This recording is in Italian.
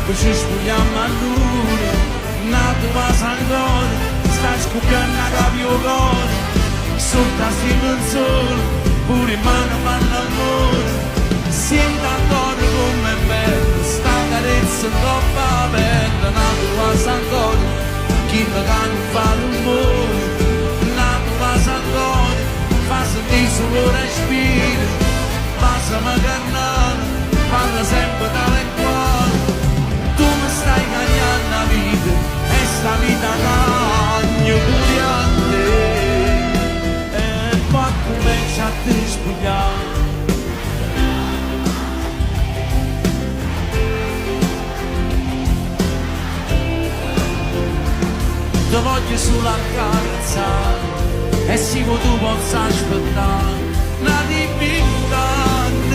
poi ci spogliamo a lui, nato passa ancora, sta scoccando a capio cuore, sotto a il sole, pure in mano fanno amore, senta ancora come è bello, sta carezza troppo bella, nato passa ancora, chi mi non fa l'umore, nato passa ancora, fa sentire solo respiro, passa ma cannare, parla sempre tale e quale, tu mi stai cagnando la vita, e sta vita cagno pure a te, e poi comincia a te spogliare. Ti voglio solo accarezzare, e se tu possa aspettare,